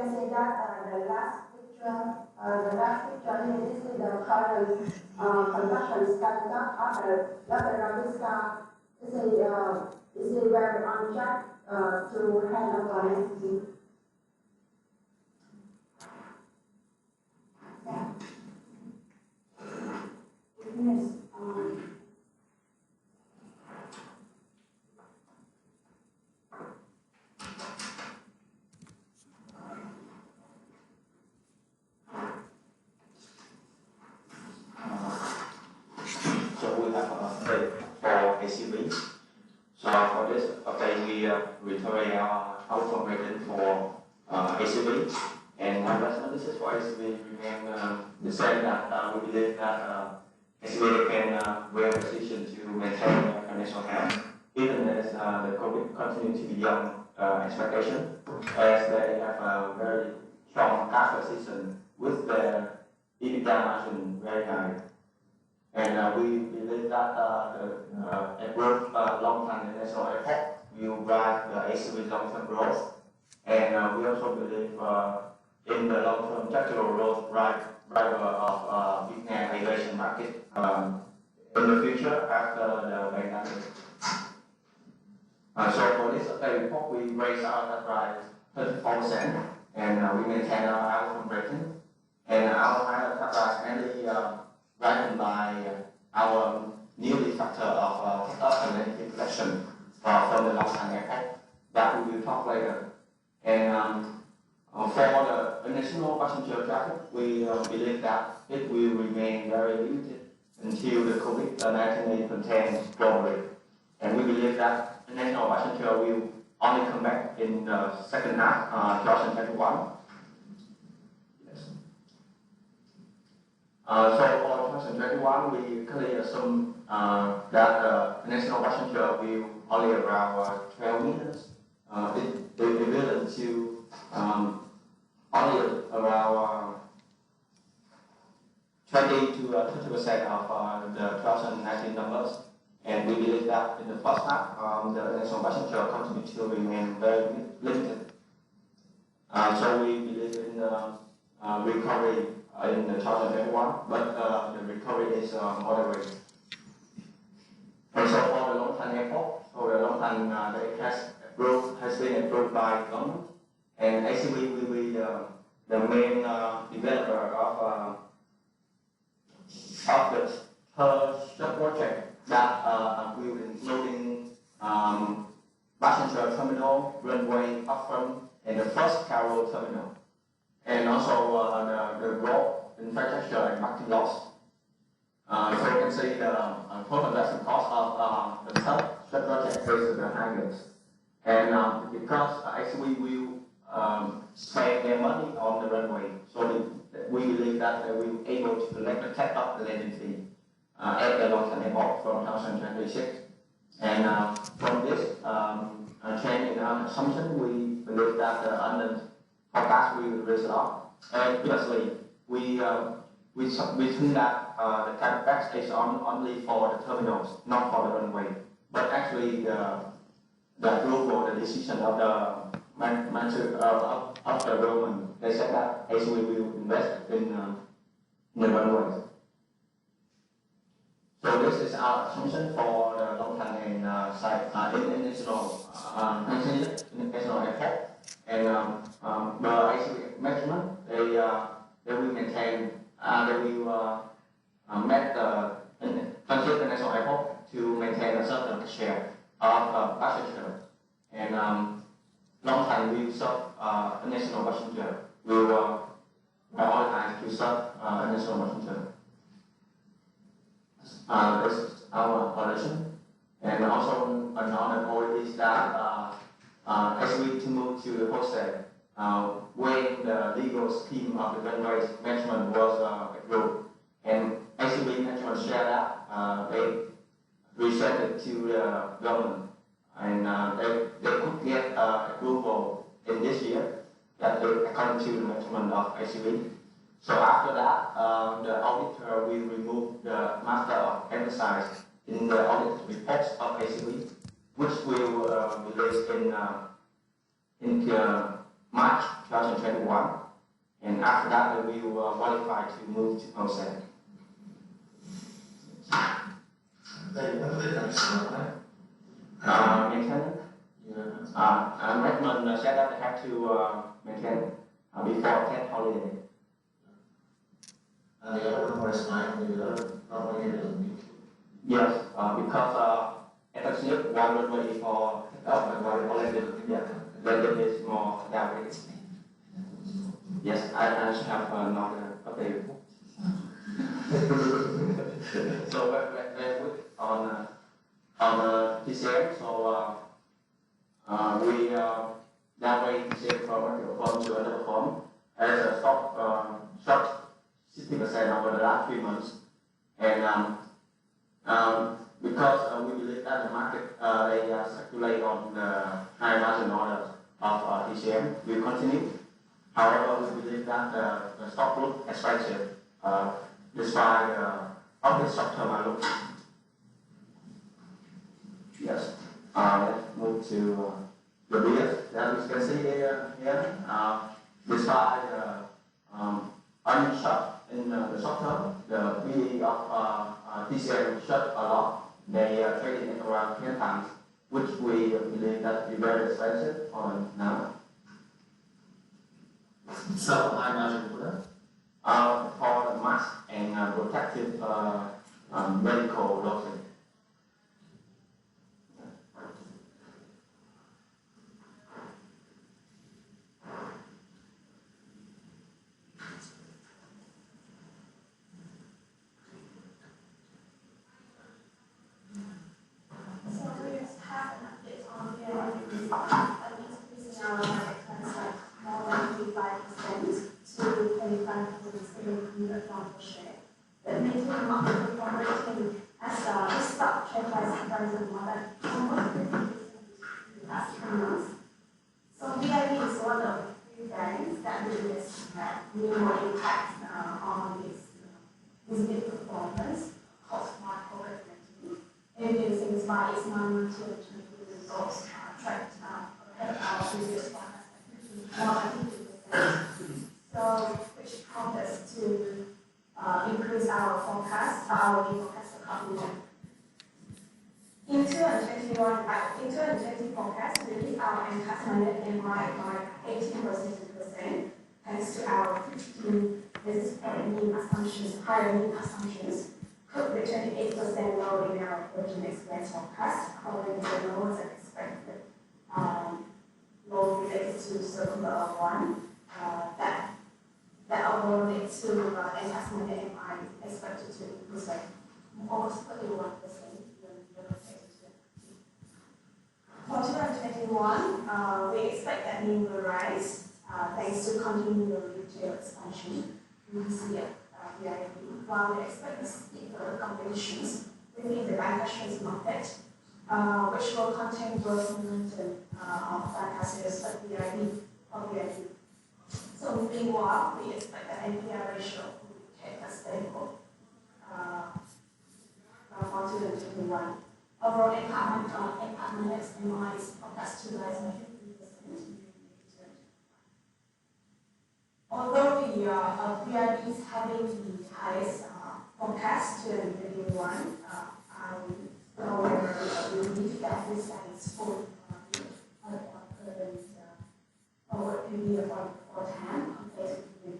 can see that the last picture here, this is the current construction standard of the lateral scar. This is very unchecked to handle connectivity. Yeah. Yes. So we have a plate for ACV. So for this, okay, we return our outcome rating for ACV, and this is for ACV remain the same. That we believe that ACV can well positioned to maintain financial health, even as the COVID continue to be beyond expectation, as they have a very strong cash position with their EBITDA margin very high. And we believe that the improved long-term national effort will drive the ACV long-term growth. And we also believe in the long-term structural growth driver of Vietnam aviation market in the future after the pandemic. So for this report, we raised our price 34%, and we maintain our outcome rating. And our higher price mainly driven by our newly factor of take-up and negative collection from the long-term effort that we will talk later. And for the national passenger traffic, we believe that it will remain very limited until the COVID-19 is contained globally. And we believe that the national passenger will only come back in the second half 2021. So for 2021, we clearly assume that the national passenger will only around 12 million. It equivalent to only around 20 to 30% of the 2019 numbers. And we believe that in the first half, the national passenger continues to remain very limited. So we believe in recovery in 2021, but the recovery is moderate. And so for the long-term airport, so the long-term has been approved by government, and ACV will be the main developer of the third project that will including passenger terminal, runway, upfront, and the first cargo terminal. And also the road infrastructure and parking lots. So you can see the total investment cost of the third project is the highest. And because actually we will spend their money on the runway, so we believe that they will be able to collect the take-up the landing fee at the long-term airport from 2026. And from this change in our assumption, we believe that the earnings forecast will raise a lot. And previously, we think that the CapEx is only for the terminals, not for the runway. But actually, the approval, the decision of the of the government, they said that ACV will invest in the runways. So this is our assumption for the long-term and international airport. And the ACV management, they will maintain, they will make the international airport to maintain a certain share of passenger. And long-term will serve national passenger, will prioritize to serve national passenger. This is our operation. And also another point is that as we to move to the wholesale, when the legal scheme of the runway management was approved, and ACV management shared that, they presented to the government, and they could get approval in this year, that according to the management of ACV. So after that, the auditor will remove the master of emphasis in the audit reports of ACV, which will be released in March 2021, and after that we will qualify to move to process. Maintenance. Recommend said that they have to maintain before 10 holiday. Yes, because at the snip, one would wait for up and one landed. Yeah, landed is more direct. Yes, I should have not updated. So very quick on TCM. So we downgrade TCM from a form to another form as a stock short 60% over the last 3 months, and because we believe that the market they speculate on the high margin orders of TCM will continue. However, we believe that the stock group expansion despite of the short-term outlook. Yes. Let's move to the beers. As you can see here, despite earnings shot in the short term, the PE of TCM shot a lot. They traded at around 10 times, which we believe that is very expensive on now. So high margin product? For the mask and protective medical lotion. That making the market performing as the stock share price comparison model almost 50% in the last 3 months. So VIB is one of the few banks that witness minimal impact on this big performance caused by COVID-19. Evidencing by its non-monetary results tracked ahead of our previous forecast more than 50%. So which prompted us to increase our forecast, our new forecast accordingly. In 2020 forecast, we hit our encashment MI by 18%, thanks to our 15 basis point mean assumptions, higher mean assumptions, could be 28% lower in our original expense forecast, according to the lower than expected loan related to circular 1. That overall leads to encashment MI expected to increase by almost 31%. For 2021, we expect that NIM will rise thanks to continued retail expansion in VIB, while we expect steeper competitions within the bancassurance market, which will contain growth momentum of bancassurance at VIB. So meanwhile, we expect that NPL ratio will be kept stable for 2021. Overall, apartment SMI is forecast to rise by 50%. Although the VIB is having the highest forecast to 2021, however, we believe that this is full forward period for time compared to the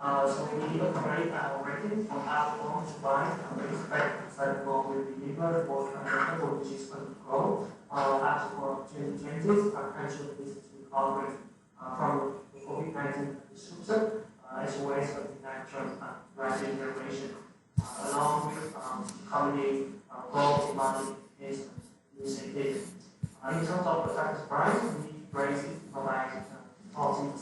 So we upgrade our rating from outperform to buy. We expect Cyberport will deliver both double digits growth after 2020 potential business recovery from the COVID-19 disruption as well as the natural rising inflation. along with company growth in market using it. In terms of the tax price, we raised it by 14%,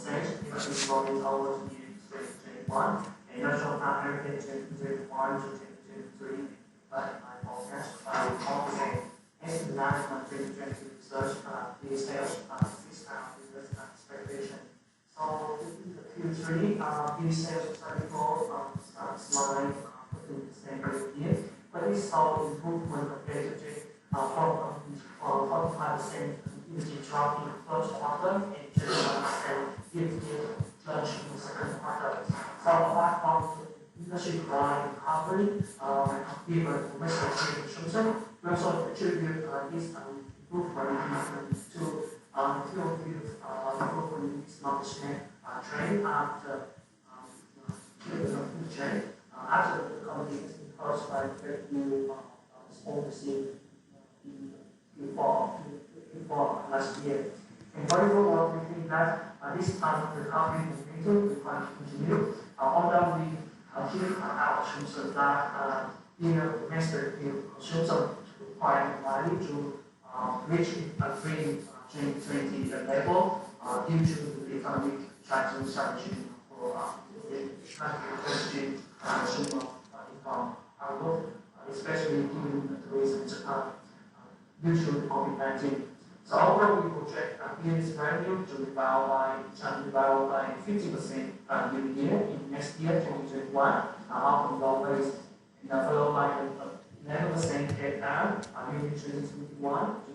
increase volume over the year 2021, and national American 2021 to 2023, but my forecast by 4%. As the management 2020 research, the sales fiscal business expectation. So in the Q3, the sales study growth slide 15% every year, but we saw improvement compared to from 45% EBIT drop in the first quarter and 21% EBIT plunge in the second quarter. So apart from the industry wide recovery, given domestic consumption, we also attribute this improvement to improvement in this market share trend after food chain after the company has been caused by the new policy in Q4 last year. And going forward, we think that this recovery momentum will continue, although we keep our assumption that the domestic consumption required value to reach a pre-2020 level due to the economic tightening strategy for the strategy consumer income outlook, especially given the recent due to the COVID-19. So overall, we project business revenue to rebound by 50% year-on-year in next year, 2021, up from low base, and followed by 11% CAGR during 2021 to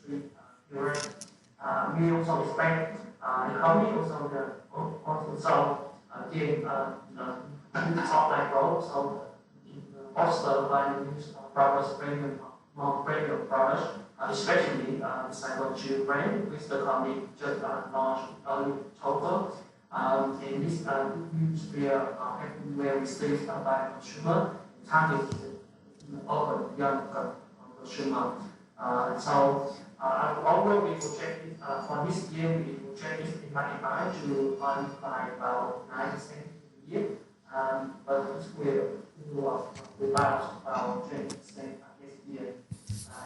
2023 period. We also expect the economy also gain top line growth, so fostered by the new products, more premium products, especially the Cyber Chill brand, which the company just launched early October. And this new where we stay by consumer, targeted over young consumer. So overall, we project for this year, we project it multiply to by about 9% a year, but this will bounce about 20% this year.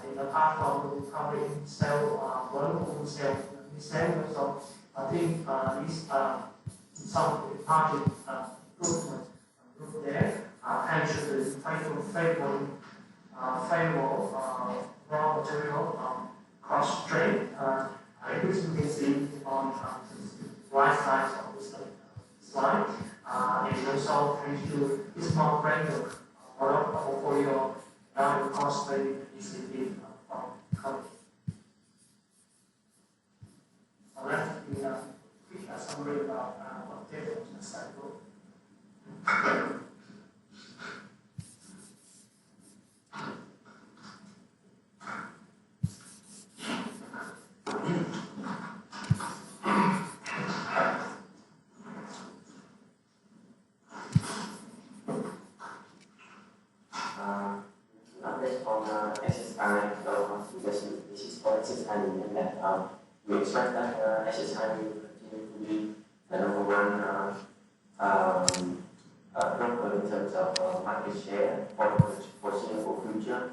And apart from the recovery in sales, volume sales, also I think some margin improvement there, thanks to the favorable raw material cost trade. Which you can see on the right side of this slide, and also thanks to this more granular product portfolio, the cost saving is indeed from company. So let's be a quick summary about what data in the cycle. We expect that SSI will continue to be the number one number in terms of market share for the foreseeable future.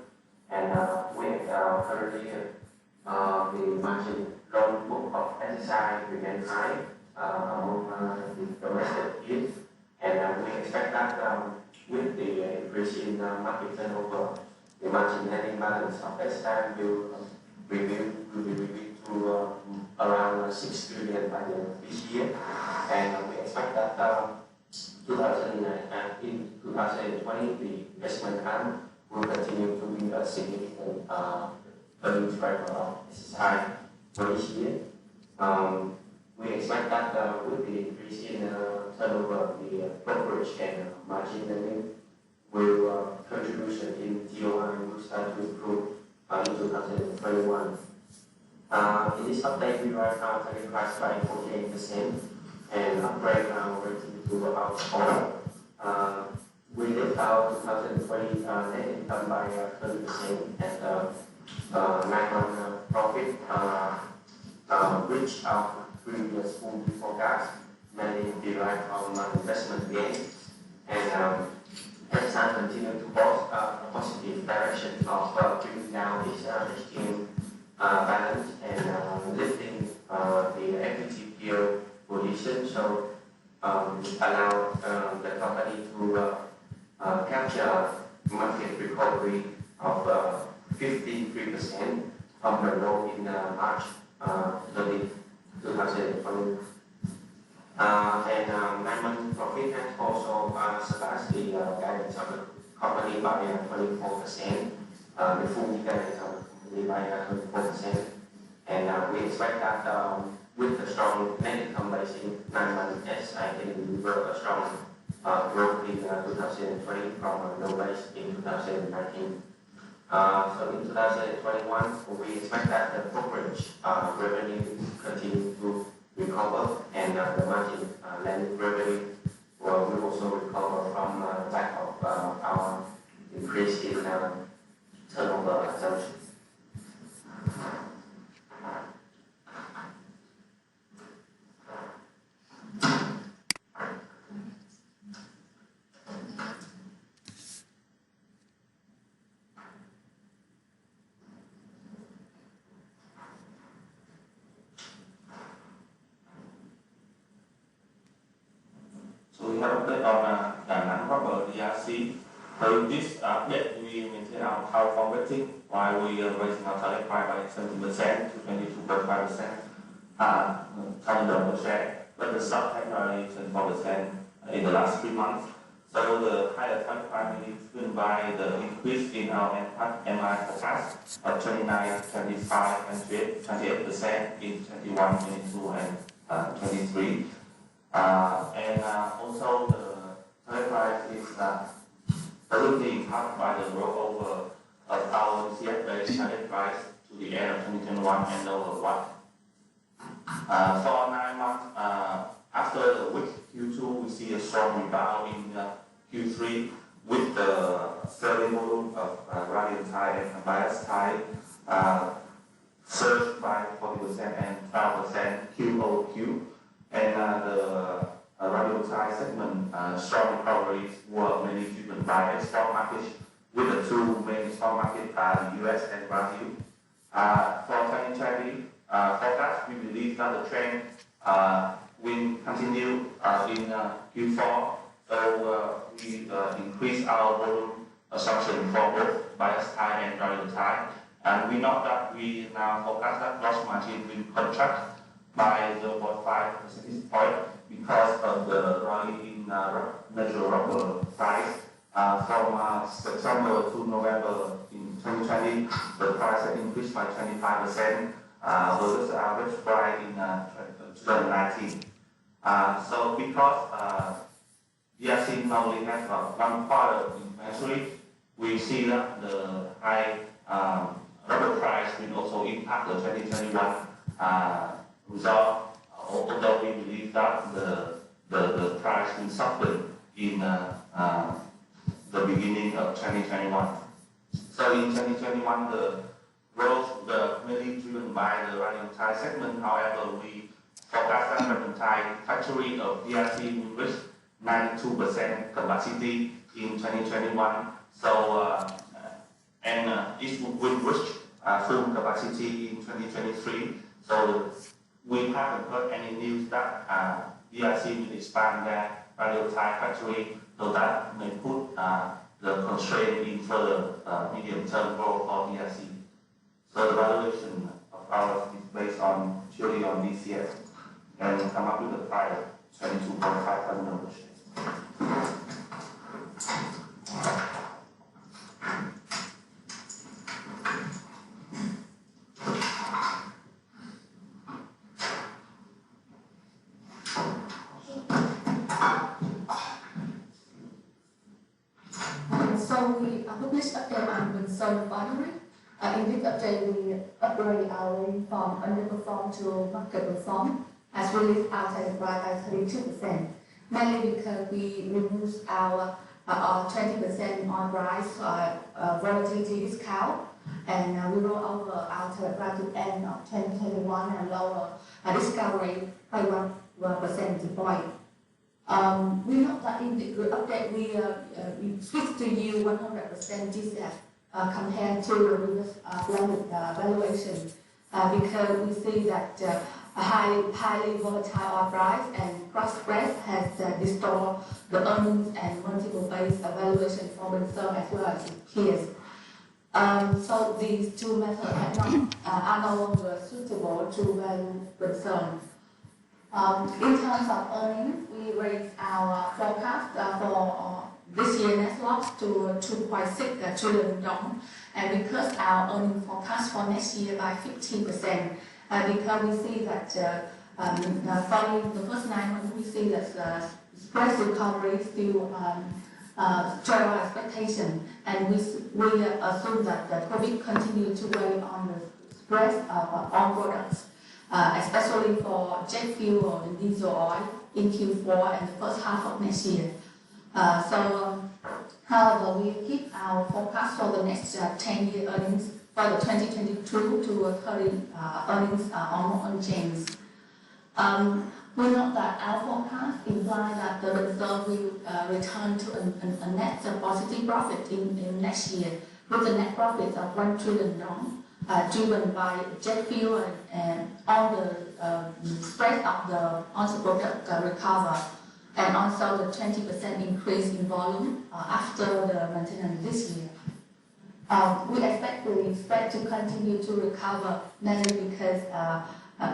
And we currently the margin loan book of SSI remains high among the domestic peers. And we expect that with the increase in market turnover, the margin lending balance of SSI will be reviewed to around 6 trillion by the end of this year, and we expect that in 2020 the investment arm will continue to be a significant earnings driver of SSI for this year. We expect that with the increase in turnover, the brokerage and margin lending will contribution in TOI will start to improve in 2021. In this update, we write our target price by 48% and upgrade our rating to about 4. We lift our 2020 net income by 30% and 9-month profit reached our previous full forecast, mainly derived from investment gains. And Tencent continue to both a positive direction of bringing down its exchange balance and lifting the equity peer position, so allow the company to capture market recovery of 53% from the low in March 30, 2020. And 9-month profit has also surpassed the guidance of the company by 24%, the full guidance of the company by 24%. And we expect that with the strong net income base in 9 months, SI can deliver a strong growth in 2020 from a low base in 2019. So in 2021, we expect that the brokerage revenue continue to recover, and the margin lending revenue will also recover from the back of our increase in turnover assumption. So we have update on Đà Nẵng Rubber DRC. So in this update, we maintain our power from rating while we are raising our target price by 70% to 22.5%, $100 per share, but the stock has only 24% in the last 3 months. So the higher target price is driven by the increase in our MI forecast of 29, 25, and 28% in 21, 22, and 23. And also the target price is directly impacted by the rollover of our CF-based target price to the end of 2021 and over what. For 9 months, after the weak Q2, we see a strong rebound in Q3 with the selling volume of radial tie and bias tie surged by 40% and 12% QOQ. And the radial tie segment strong recoveries were mainly driven by export markets, with the two main export markets are the US and Brazil. For 2020 forecast, we believe that the trend will continue in Q4. So we increase our volume assumption for both bias tie and radial tie. And we know that we now forecast that gross margin will contract by 0.5 percentage point because of the rally in natural rubber price. From September to November in 2020, the price had increased by 25% versus the average price in 2019. So because DRC only has 1 quarter inventory, we see that the high rubber price will also impact the 2021 result, although we believe that the price will soften in the beginning of 2021. So in 2021, the growth mainly driven by the radial tie segment. However, we forecast that radial tie factory of DRC will reach 92% capacity in 2021. So and it will reach full capacity in 2023. So we haven't heard any news that DRC will expand their radial tie factory, so that may put the constraint in further medium-term growth for DRC. So the valuation of ours is based on purely on DCF, and come up with a price of 22.5 per share. So we published update on Sun Binary. In this update, we upgrade our rating from underperform to market perform, as released outside by 32%. Mainly because we removed our 20% on price volatility discount, and we roll over our target to end of 2021 and lower discount rate by 1 percentage point. We know that in the group update, we switched to yield 100% GCF compared to the previous blended valuation because we see that a highly volatile oil price and cross spread has distorted the earnings and multiple-based valuation for Vincent as well as peers. So these two methods are no longer suitable to value Vincent. In terms of earnings, we raised our forecast for this year net loss to 2.6 trillion dong, and we cut our earnings forecast for next year by 15%. Because we see that following the first 9 months, we see that spread recovery still trail our expectation, and we assume that the COVID continue to weigh on the spread of all products, especially for jet fuel and diesel oil in Q4 and the first half of next year. However, we keep our forecast for the next 10-year earnings for the 2022 to 30 earnings almost unchanged. We know that our forecast implies that the reserve will return to a net positive profit in next year, with a net profit of 1 trillion dong, driven by jet fuel and all the spread of the oil product recover, and also the 20% increase in volume after the maintenance this year. We expect to continue to recover, mainly because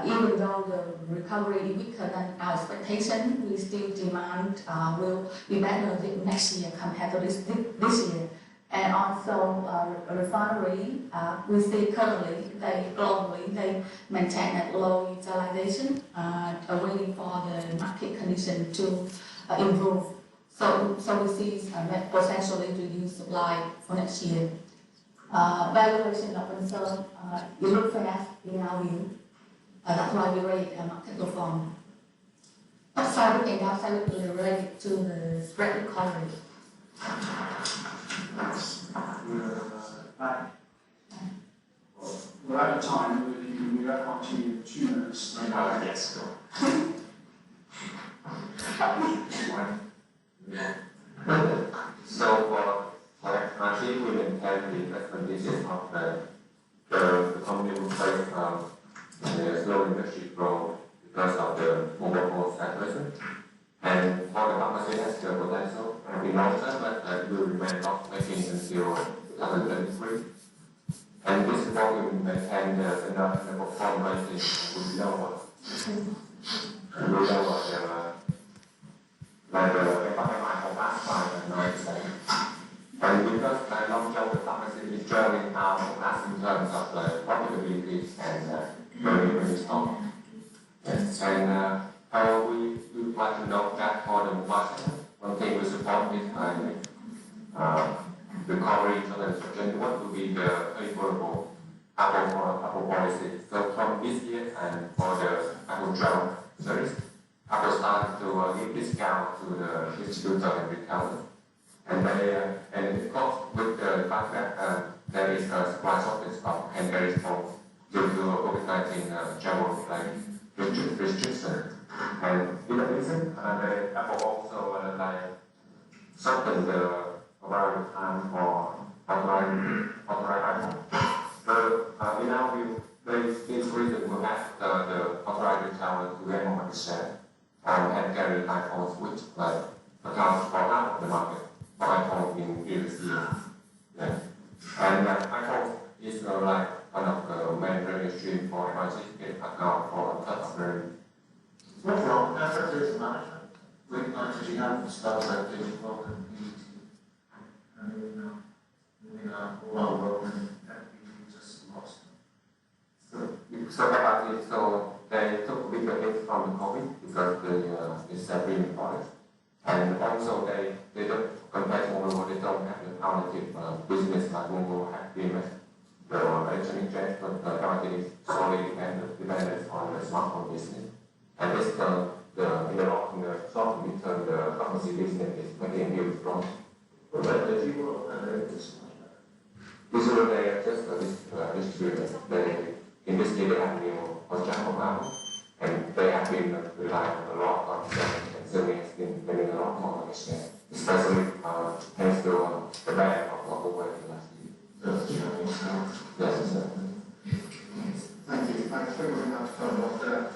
even though the recovery is weaker than our expectation, we still demand will be better next year compared to this year. And also refinery, we see currently globally they maintain at low utilization, waiting for the market condition to improve. So we see potentially reduced supply for next year. Valuation of concern, it looks fair in our view. That's why we rate market perform. Upside and downside will be related to the spread recovery. We're out of time. We have on to you 2 minutes. Yes, go. So I think we maintain the investment thesis of the company will face the slow industry growth because of the mobile phone saturation. And for the pharmacy has the potential in long term, but it will remain loss-making until 2023. And this is what we maintain the performance rating will be lower. And we lower the FMI for last 5 and 9%. And because long-term the pharmacy is driving out us in terms of the profitability and very strong. Yes. And however, we would like to note that for the mobile segment, one thing we support is recovery in 2021 will be the favorable Apple policy. So from this year and for the Apple Travel service, Apple started to give discount to the distributor and retailer. And of course, with the fact that there is a supply shortage of hand-carry phone due to COVID-19 travel restriction. And in addition, Apple also softened the arrival time for authorized iPhone. So in our view, this reason will ask the authorized retailer to gain more market share on hand-carry iPhones, which accounts for half of the market for iPhone in previous years. Yeah. And iPhone is one of the main revenue stream for MIC. It accounts for a third of revenue. What's wrong? Asset management. Recognizes you have stuff like digital and PET. And all our work and we just lost. So they took bigger hit from the COVID because it's a premium product. And also they don't, compared to mobile, they don't have the alternative business like mobile have BMS. The electronic transport market is solely dependent on the smartphone business. And this in the short term, the pharmacy business is making a huge growth. What about the people and usually they are just distributors. In this case, they have new contract from Apple, and they have been relying a lot on selling and selling itself. Yes, exactly. Thank you. I think we have time after